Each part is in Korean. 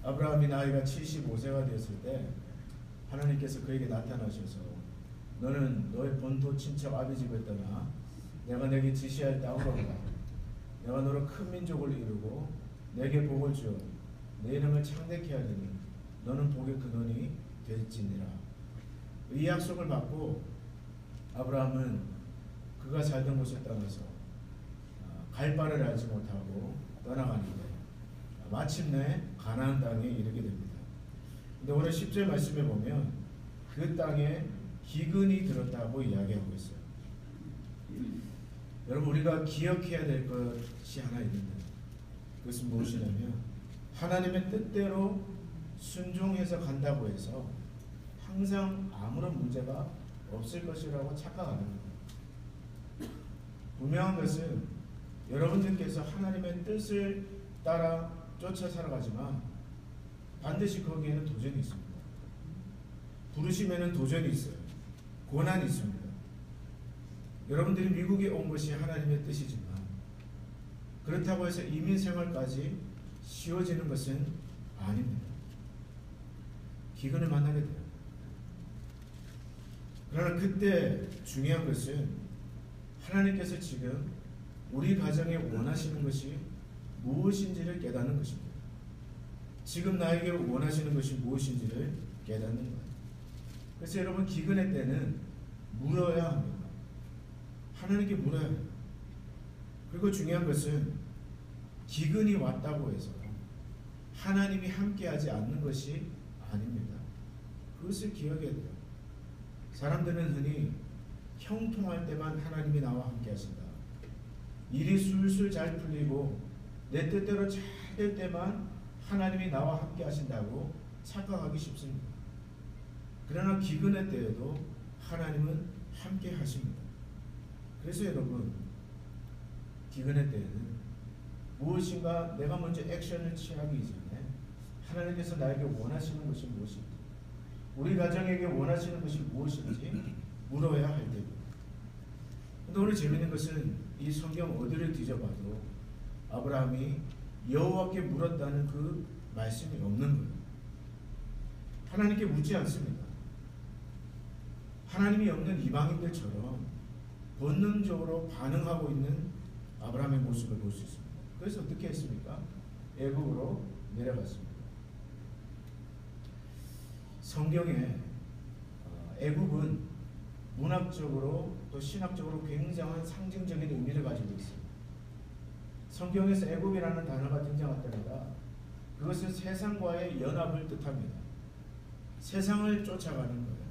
아브라함이 나이가 75세가 되었을 때 하나님께서 그에게 나타나셔서 너는 너의 본토 친척 아비집을 떠나 내가 내게 지시할 땅으로 가. 내가 너로 큰 민족을 이루고 내게 복을 주어 내 이름을 창대케 하리니 너는 복의 근원이 될지니라. 이 약속을 받고 아브라함은 그가 살던 곳을 떠나서 갈 바를 알지 못하고 떠나가는데 마침내 가나안 땅에 이르게 됩니다. 근데 오늘 10절 말씀에 보면 그 땅에 기근이 들었다고 이야기하고 있어요. 여러분, 우리가 기억해야 될 것이 하나 있는데 그것은 무엇이냐면 하나님의 뜻대로 순종해서 간다고 해서 항상 아무런 문제가 없을 것이라고 착각하는 거예요. 분명한 것은 여러분들께서 하나님의 뜻을 따라 쫓아 살아가지만 반드시 거기에는 도전이 있습니다. 부르심에는 도전이 있어요. 고난이 있습니다. 여러분들이 미국에 온 것이 하나님의 뜻이지만 그렇다고 해서 이민 생활까지 쉬워지는 것은 아닙니다. 기근을 만나게 돼요. 그러나 그때 중요한 것은 하나님께서 지금 우리 가정에 원하시는 것이 무엇인지를 깨닫는 것입니다. 지금 나에게 원하시는 것이 무엇인지를 깨닫는 거예요. 그래서 여러분, 기근의 때는 물어야 합니다. 하나님께 물어야 해요. 그리고 중요한 것은 기근이 왔다고 해서 하나님이 함께하지 않는 것이 아닙니다. 그것을 기억해야 돼요. 사람들은 흔히 형통할 때만 하나님이 나와 함께 하신다. 일이 술술 잘 풀리고 내 뜻대로 잘 될 때만 하나님이 나와 함께 하신다고 착각하기 쉽습니다. 그러나 기근의 때에도 하나님은 함께 하십니다. 그래서 여러분, 기근의 때에는 무엇인가 내가 먼저 액션을 취하기 전에 하나님께서 나에게 원하시는 것이 무엇인지, 우리 가정에게 원하시는 것이 무엇인지 물어야 할 때입니다. 근데 오늘 재미있는 것은 이 성경 어디를 뒤져봐도 아브라함이 여호와께 물었다는 그 말씀이 없는 거예요. 하나님께 묻지 않습니다. 하나님이 없는 이방인들처럼 본능적으로 반응하고 있는 아브라함의 모습을 볼 수 있습니다. 그래서 어떻게 했습니까? 애굽으로 내려갔습니다. 성경에 애굽은 문학적으로 또 신학적으로 굉장한 상징적인 의미를 가지고 있습니다. 성경에서 애굽이라는 단어가 등장할 때마다 그것은 세상과의 연합을 뜻합니다. 세상을 쫓아가는 거예요.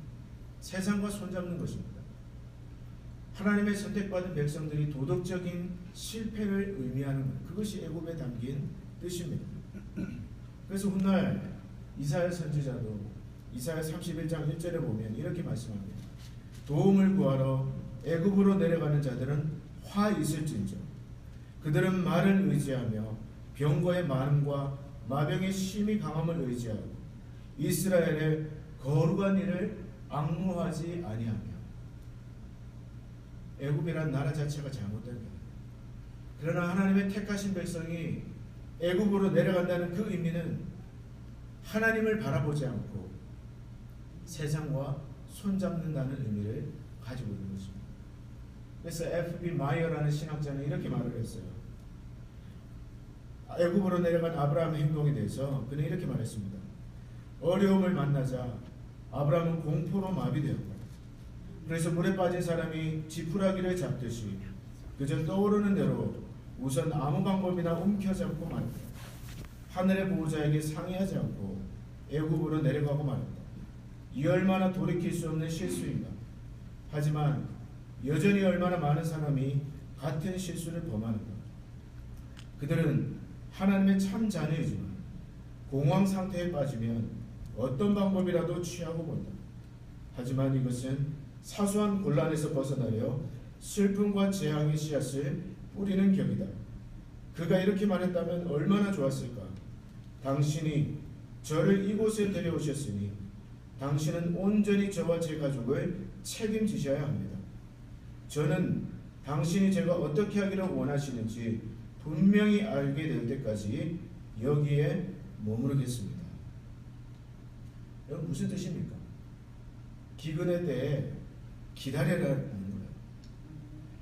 세상과 손잡는 것입니다. 하나님의 선택받은 백성들이 도덕적인 실패를 의미하는 것, 그것이 애굽에 담긴 뜻입니다. 그래서 훗날 이사야 선지자도 이사야 31장 1절에 보면 이렇게 말씀합니다. 도움을 구하러 애굽으로 내려가는 자들은 화 있을진저 그들은 말을 의지하며 병거의 많음과 마병의 심히 강함을 의지하고 이스라엘의 거룩한 일을 앙무하지 아니하며. 애굽이란 나라 자체가 잘못된 거예요. 그러나 하나님의 택하신 백성이 애굽으로 내려간다는 그 의미는 하나님을 바라보지 않고 세상과 손잡는다는 의미를 가지고 있는 것입니다. 그래서 F.B. 마이어라는 신학자는 이렇게 말을 했어요. 애굽으로 내려간 아브라함의 행동에 대해서 그는 이렇게 말했습니다. 어려움을 만나자 아브라함은 공포로 마비되었다. 그래서 물에 빠진 사람이 지푸라기를 잡듯이 그저 떠오르는 대로 우선 아무 방법이나 움켜잡고 말았다. 하늘의 보호자에게 상의하지 않고 애굽으로 내려가고 말았다. 이 얼마나 돌이킬 수 없는 실수인가. 하지만 여전히 얼마나 많은 사람이 같은 실수를 범하는가. 그들은 하나님의 참 자녀이지만 공황 상태에 빠지면 어떤 방법이라도 취하고 본다. 하지만 이것은 사소한 곤란에서 벗어나려 슬픔과 재앙의 씨앗을 뿌리는 격이다. 그가 이렇게 말했다면 얼마나 좋았을까. 당신이 저를 이곳에 데려오셨으니 당신은 온전히 저와 제 가족을 책임지셔야 합니다. 저는 당신이 제가 어떻게 하기를 원하시는지 분명히 알게 될 때까지 여기에 머무르겠습니다. 이건 무슨 뜻입니까? 기근에 대해 기다려라는 거예요.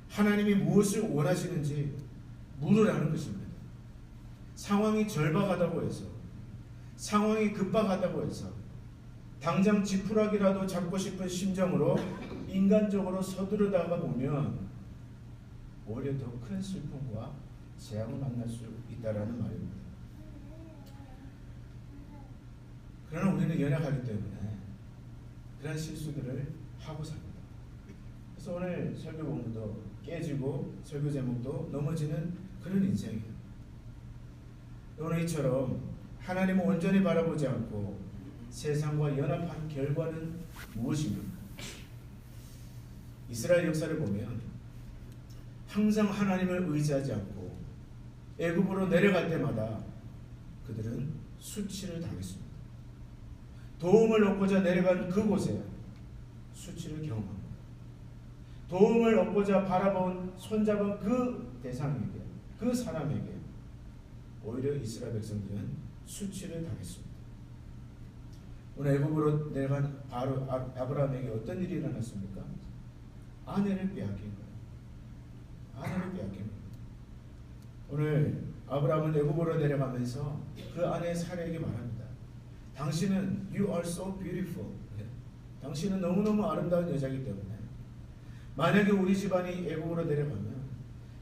하나님이 무엇을 원하시는지 물으라는 것입니다. 상황이 절박하다고 해서, 상황이 급박하다고 해서 당장 지푸라기라도 잡고 싶은 심정으로 인간적으로 서두르다가 보면 오히려 더 큰 슬픔과 재앙을 만날 수 있다라는 말입니다. 그러나 우리는 연약하기 때문에 그런 실수들을 하고 삽니다. 그래서 오늘 설교 본문도 깨지고 설교 제목도 넘어지는 그런 인생이에요. 오늘 이처럼 하나님을 온전히 바라보지 않고 세상과 연합한 결과는 무엇입니까? 이스라엘 역사를 보면 항상 하나님을 의지하지 않고 애굽으로 내려갈 때마다 그들은 수치를 당했습니다. 도움을 얻고자 내려간 그곳에 수치를 경험합니다. 도움을 얻고자 바라본 손잡은 그 대상에게, 그 사람에게 오히려 이스라엘 백성들은 수치를 당했습니다. 오늘 애굽으로 내려간 바로 아브라함에게 어떤 일이 일어났습니까? 아내를 빼앗긴 거예요. 아내를 빼앗긴 거예요. 오늘 아브라함은 애굽으로 내려가면서 그 아내 사례에게 말합니다. 당신은 You are so beautiful. 당신은 너무너무 아름다운 여자이기 때문에 만약에 우리 집안이 애굽으로 내려가면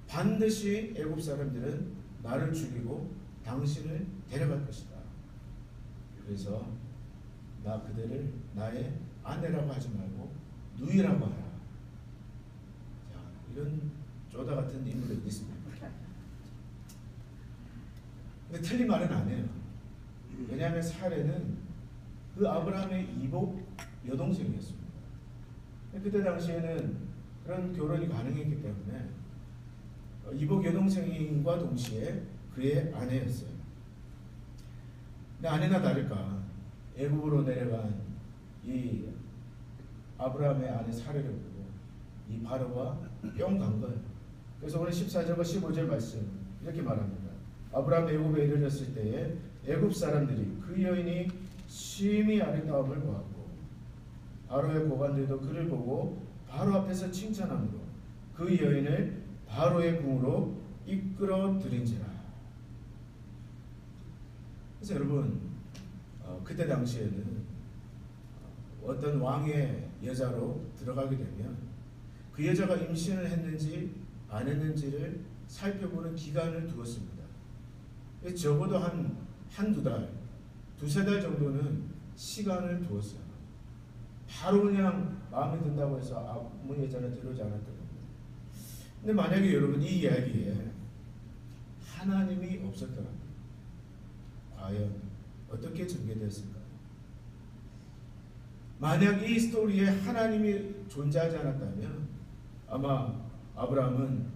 반드시 애굽 사람들은 나를 죽이고 당신을 데려갈 것이다. 그래서 나 그들을 나의 아내라고 하지 말고 누이라고 하라. 자, 이런 쪼다 같은 인물이 어디 있습니까? 근데 틀린 말은 안 해요. 왜냐하면 사례는 그 아브라함의 이복 여동생이었습니다. 그때 당시에는 그런 결혼이 가능했기 때문에 이복 여동생과 동시에 그의 아내였어요. 근데 아내나 다를까 애굽으로 내려간 이 아브라함의 아내 사례를 보고 이 바로가 뿅 간 거예요. 그래서 오늘 14절과 15절 말씀 이렇게 말합니다. 아브라함 애굽에 이르렀을 때에 애굽 사람들이 그 여인이 심히 아름다움을 보았고 바로의 고관들도 그를 보고 바로 앞에서 칭찬함으로 그 여인을 바로의 궁으로 이끌어 들인지라. 그래서 여러분 그때 당시에는 어떤 왕의 여자로 들어가게 되면 그 여자가 임신을 했는지 안 했는지를 살펴보는 기간을 두었습니다. 적어도 한두 달, 두세 달 정도는 시간을 두었어요. 바로 그냥 마음에 든다고 해서 아무 여자는 들어오지 않았던 겁니다. 근데 만약에 여러분 이 이야기에 하나님이 없었더라면 과연 어떻게 전개되었을까요? 만약 이 스토리에 하나님이 존재하지 않았다면 아마 아브라함은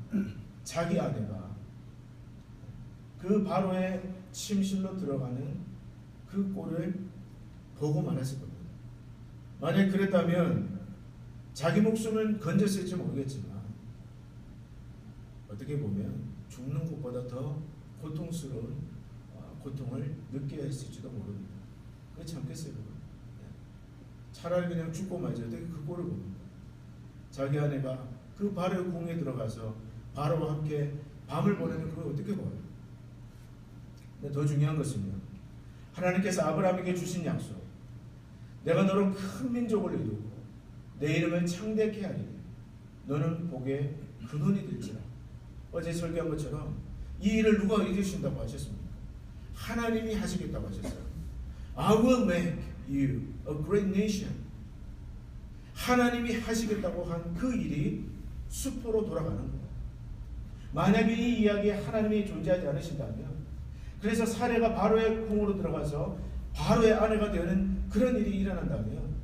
자기 아내가 그 바로의 침실로 들어가는 그 꼴을 보고 말았을 겁니다. 만약 그랬다면 자기 목숨을 건졌을지 모르겠지만 어떻게 보면 죽는 것보다 더 고통스러운 고통을 느껴야 했을지도 모릅니다. 그게 참겠어요. 차라리 그냥 죽고 말지 어떻게 그 꼴을 봅니까? 자기 아내가 그 바로의 궁에 들어가서 바로와 함께 밤을 보내는 그걸 어떻게 봐요? 근데 더 중요한 것은요, 하나님께서 아브라함에게 주신 약속, 내가 너로 큰 민족을 이루고 내 이름을 창대케 하리니 너는 복의 근원이 될지라. 어제 설교한 것처럼 이 일을 누가 이루신다고 하셨습니까? 하나님이 하시겠다고 하셨어요. I will make you a great nation. 하나님이 하시겠다고 한 그 일이 수포로 돌아가는 거예요. 만약에 이 이야기에 하나님이 존재하지 않으신다면, 그래서 사례가 바로의 궁으로 들어가서 바로의 아내가 되는 그런 일이 일어난다면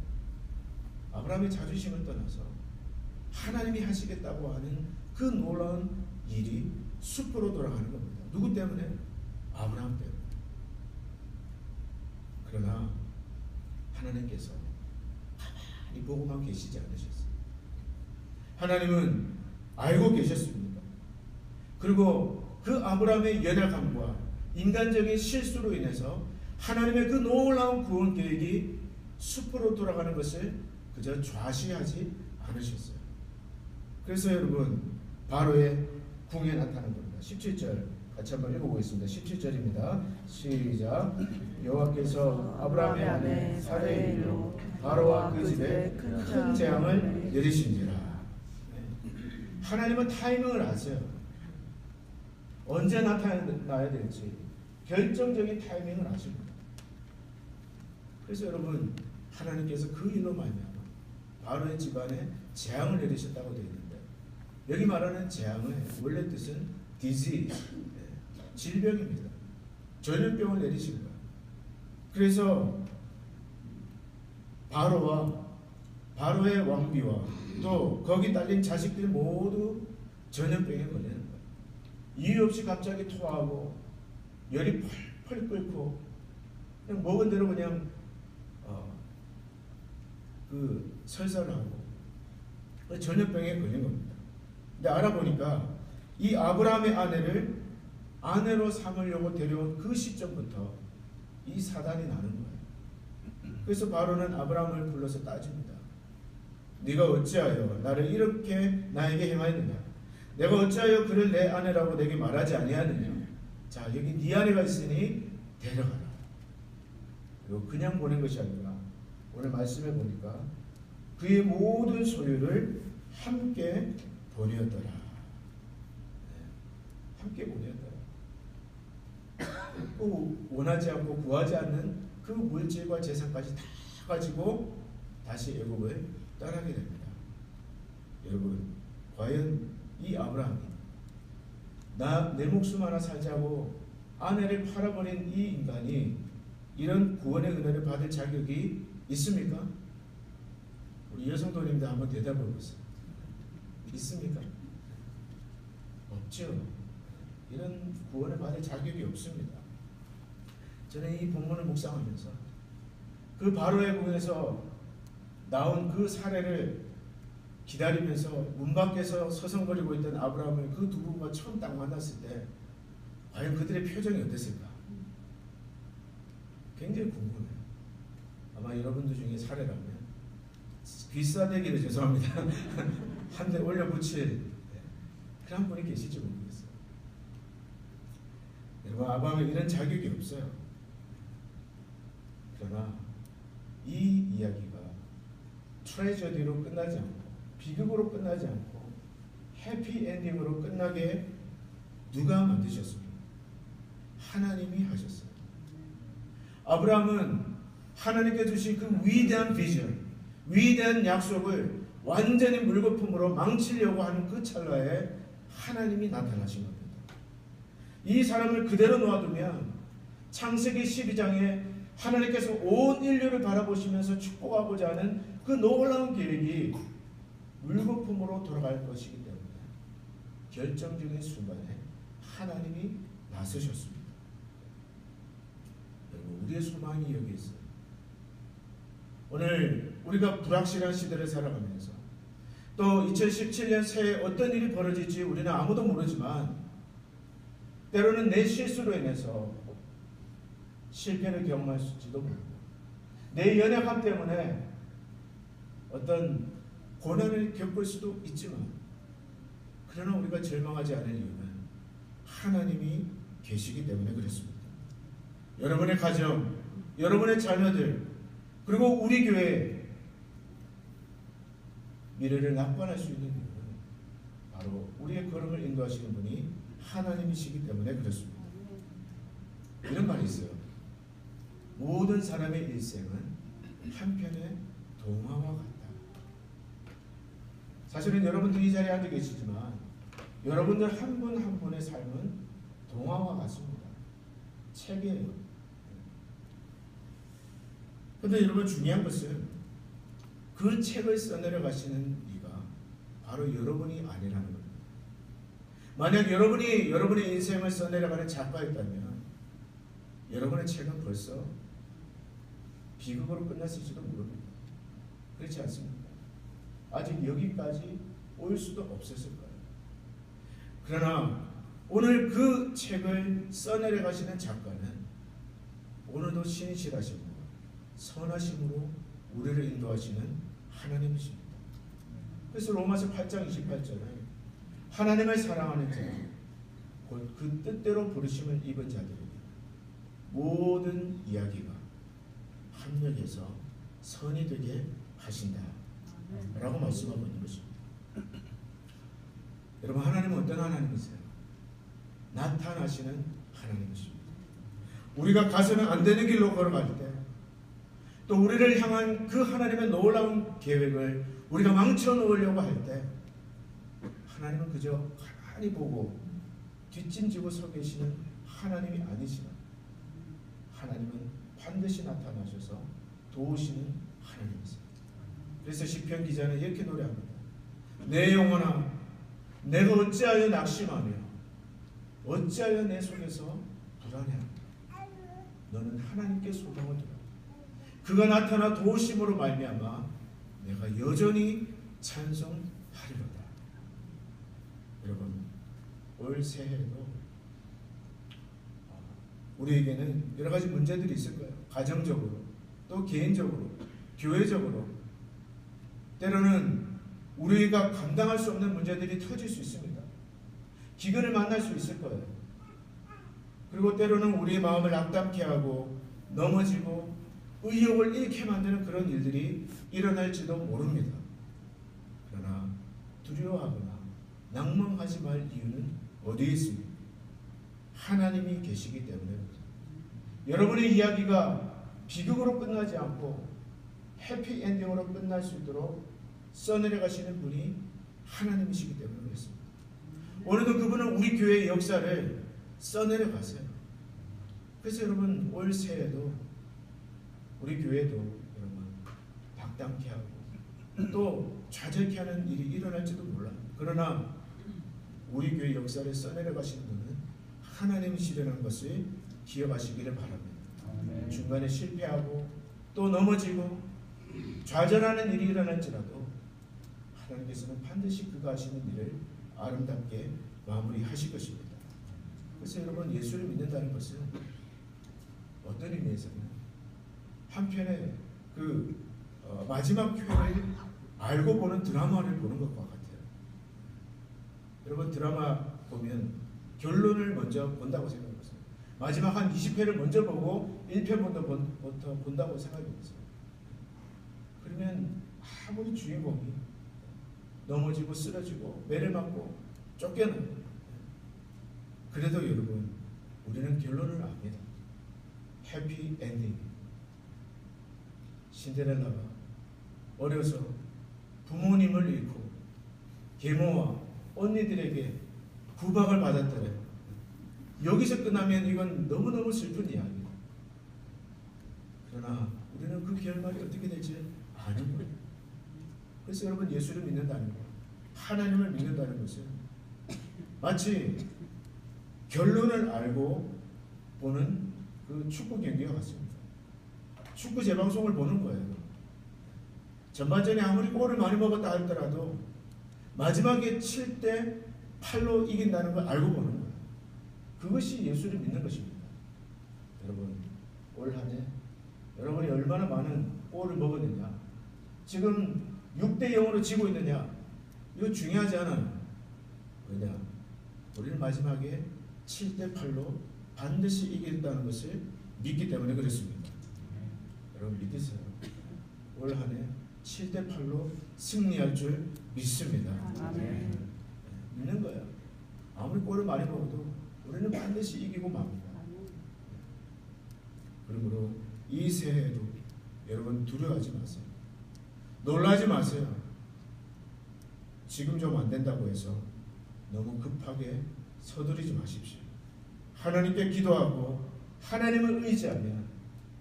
아브라함의 자존심을 떠나서 하나님이 하시겠다고 하는 그 놀라운 일이 수포로 돌아가는 겁니다. 누구 때문에? 아브라함 때문에. 그러나 하나님께서 가만히 보고만 계시지 않으셨어요. 하나님은 알고 계셨습니다. 그리고 그 아브라함의 연약함과 인간적인 실수로 인해서 하나님의 그 놀라운 구원 계획이 숲으로 돌아가는 것을 그저 좌시하지 않으셨어요. 그래서 여러분 바로의 궁에 나타난 겁니다. 17절 같이 한번 읽어보겠습니다. 17절입니다. 시작. 여호와께서 아브라함의 아내 사레의 일로 바로와 그 집에 큰 재앙을 내리신지라. 하나님은 타이밍을 아세요. 언제 나타나야 될지 결정적인 타이밍을 아십니다. 그래서 여러분 하나님께서 그 일로 말미암아 바로의 집안에 재앙을 내리셨다고 되어 있는데, 여기 말하는 재앙의 원래 뜻은 disease, 질병입니다. 전염병을 내리신 거예요. 그래서 바로의 왕비와 또 거기 딸린 자식들 모두 전염병에 걸리는 거예요. 이유 없이 갑자기 토하고 열이 펄펄 끓고 그냥 먹은 대로 그냥 설사하고 전염병에 걸린 겁니다. 근데 알아보니까 이 아브라함의 아내를 아내로 삼으려고 데려온 그 시점부터 이 사단이 나는 거예요. 그래서 바로는 아브라함을 불러서 따집니다. 네가 어찌하여 나를 이렇게 나에게 행하였느냐? 내가 어찌하여 그를 내 아내라고 내게 말하지 아니하느냐? 자, 여기 네 아내가 있으니 데려가라. 그리고 그냥 보낸 것이 아니라 오늘 말씀해 보니까 그의 모든 소유를 함께 보내었더라. 함께 보내었더라. 원하지 않고 구하지 않는 그 물질과 재산까지 다 가지고 다시 애국을 떠나게 됩니다. 여러분, 과연 이 아브라함이 내 목숨 하나 살자고 아내를 팔아버린 이 인간이 이런 구원의 은혜를 받을 자격이 있습니까? 우리 여성도님들 한번 대답해 보세요. 있습니까? 없죠. 이런 구원을 받을 자격이 없습니다. 저는 이 본문을 묵상하면서 그 바로의 궁에서 나온 그 사례를 기다리면서 문 밖에서 서성거리고 있던 아브라함을 그 두 분과 처음 딱 만났을 때 과연 그들의 표정이 어땠을까? 굉장히 궁금해요. 아마 여러분들 중에 사례라면 귀싸대기를 죄송합니다. 한 대 올려 붙일 그런 분이 계실지 모르겠어요. 여러분, 아브라함은 이런 자격이 없어요. 그러나 이 이야기가 트레저디로 끝나지 않고 비극으로 끝나지 않고 해피엔딩으로 끝나게 누가 만드셨습니까? 하나님이 하셨어요. 아브라함은 하나님께 주신 그 위대한 비전, 위대한 약속을 완전히 물거품으로 망치려고 하는 그 찰나에 하나님이 나타나신 겁니다. 이 사람을 그대로 놓아두면 창세기 12장에 하나님께서 온 인류를 바라보시면서 축복하고자 하는 그 놀라운 계획이 물거품으로 돌아갈 것이기 때문에 결정적인 순간에 하나님이 나서셨습니다. 여러분, 우리의 소망이 여기 있어요. 오늘 우리가 불확실한 시대를 살아가면서 또 2017년 새해 어떤 일이 벌어질지 우리는 아무도 모르지만 때로는 내 실수로 인해서 실패를 경험할지도 모르고 내 연약함 때문에 어떤 고난을 겪을 수도 있지만 그러나 우리가 절망하지 않을 이유는 하나님이 계시기 때문에 그렇습니다. 여러분의 가정, 여러분의 자녀들, 그리고 우리 교회 미래를 낙관할 수 있는 이유는 바로 우리의 걸음을 인도하시는 분이 하나님이시기 때문에 그렇습니다. 이런 말이 있어요. 모든 사람의 일생은 한편의 동화와 같다. 사실은 여러분들이 이 자리에 앉아 계시지만 여러분들 한 분 한 분의 삶은 동화와 같습니다. 책이에요. 그런데 여러분, 중요한 것은 그 책을 써내려 가시는 이가 바로 여러분이 아니라는 겁니다. 만약 여러분이 여러분의 인생을 써내려가는 작가였다면 여러분의 책은 벌써 비극으로 끝났을지도 모릅니다. 그렇지 않습니까? 아직 여기까지 올 수도 없었을 거예요. 그러나 오늘 그 책을 써내려 가시는 작가는 오늘도 신실하시고 선하심으로 우리를 인도하시는 하나님이십니다. 그래서 로마서 8장 28절에 하나님을 사랑하는 자, 곧 그 뜻대로 부르심을 입은 자들에게 모든 이야기가 합력해서 선이 되게 하신다 라고 말씀하고 있는 것입니다. 여러분, 하나님은 어떤 하나님이세요? 나타나시는 하나님이십니다. 우리가 가서는 안 되는 길로 걸어갈 때, 또 우리를 향한 그 하나님의 놀라운 계획을 우리가 망쳐 놓으려고 할 때, 하나님은 그저 가만히 보고 뒷짐지고 서 계시는 하나님이 아니시나, 하나님은 반드시 나타나셔서 도우시는 하나님이세요. 그래서 시편 기자는 이렇게 노래합니다. 내 영혼아, 내가 어찌하여 낙심하며 어찌하여 내 속에서 불안해하며 너는 하나님께 소망을 두라. 그가 나타나 도우심으로 말미암아 내가 여전히 찬송하리로다. 여러분, 올 새해에도 우리에게는 여러 가지 문제들이 있을 거예요. 가정적으로, 또 개인적으로, 교회적으로, 때로는 우리가 감당할 수 없는 문제들이 터질 수 있습니다. 기근을 만날 수 있을 거예요. 그리고 때로는 우리의 마음을 악담케 하고 넘어지고 의욕을 잃게 만드는 그런 일들이 일어날지도 모릅니다. 그러나 두려워하거나 낭망하지 말 이유는 어디에 있습니까? 하나님이 계시기 때문입니다. 여러분의 이야기가 비극으로 끝나지 않고 해피엔딩으로 끝날 수 있도록 써내려가시는 분이 하나님이시기 때문에 그렇습니다. 오늘도 그분은 우리 교회의 역사를 써내려가세요. 그래서 여러분, 올 새해에도 우리 교회도 여러분 박당케 하고 또 좌절케 하는 일이 일어날지도 몰라요. 그러나 우리 교회 역사를 써내려가시는 분은 하나님이시라는 것을 기억하시기를 바랍니다. 중간에 실패하고 또 넘어지고 좌절하는 일이 일어날지라도 하나님께서는 반드시 그가 하시는 일을 아름답게 마무리하실 것입니다. 그래서 여러분, 예수를 믿는다는 것은 어떤 의미에서는 한편의 그 마지막 회를 알고 보는 드라마를 보는 것과 같아요. 여러분, 드라마 보면 결론을 먼저 본다고 생각해보세요. 마지막 한 20회를 먼저 보고 1편부터 본다고 생각해보세요. 그러면 아무리 주인공이 넘어지고 쓰러지고 매를 맞고 쫓겨나요. 그래도 여러분, 우리는 결론을 압니다. 해피 엔딩. 신데렐라가 어려서 부모님을 잃고 계모와 언니들에게 구박을 받았더래. 여기서 끝나면 이건 너무너무 슬픈 이야기예요. 그러나 우리는 그 결말이 어떻게 될지 아는 거예요. 그래서 여러분, 예수를 믿는다는 것, 하나님을 믿는다는 것은 마치 결론을 알고 보는 그 축구 경기와 같습니다. 축구 재방송을 보는 거예요. 전반전에 아무리 골을 많이 먹었다 하더라도 마지막에 7대 8로 이긴다는 걸 알고 보는 거예요. 그것이 예수를 믿는 것입니다. 여러분, 올 한 해 여러분이 얼마나 많은 골을 먹었느냐, 지금 6대 0으로 지고 있느냐, 이거 중요하지 않아요. 왜냐? 우리는 마지막에 7대 8로 반드시 이긴다는 것을 믿기 때문에 그렇습니다. 여러분, 믿으세요. 올 한 해 7대 8로 승리할 줄 믿습니다. 믿는 거예요. 아무리 골을 많이 먹어도 우리는 반드시 이기고 맙니다. 그러므로 이 새해에도 여러분, 두려워하지 마세요. 놀라지 마세요. 지금 좀 안 된다고 해서 너무 급하게 서두르지 마십시오. 하나님께 기도하고 하나님을 의지하면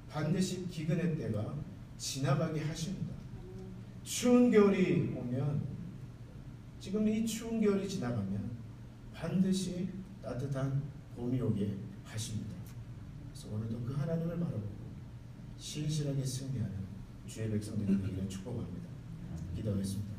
반드시 기근의 때가 지나가게 하십니다. 추운 겨울이 오면, 지금 이 추운 겨울이 지나가면 반드시 따뜻한 봄이 오게 하십니다. 그래서 오늘도 그 하나님을 바라보고 신실하게 승리하는 주의 백성들이 되기를 축복합니다. 기도하겠습니다.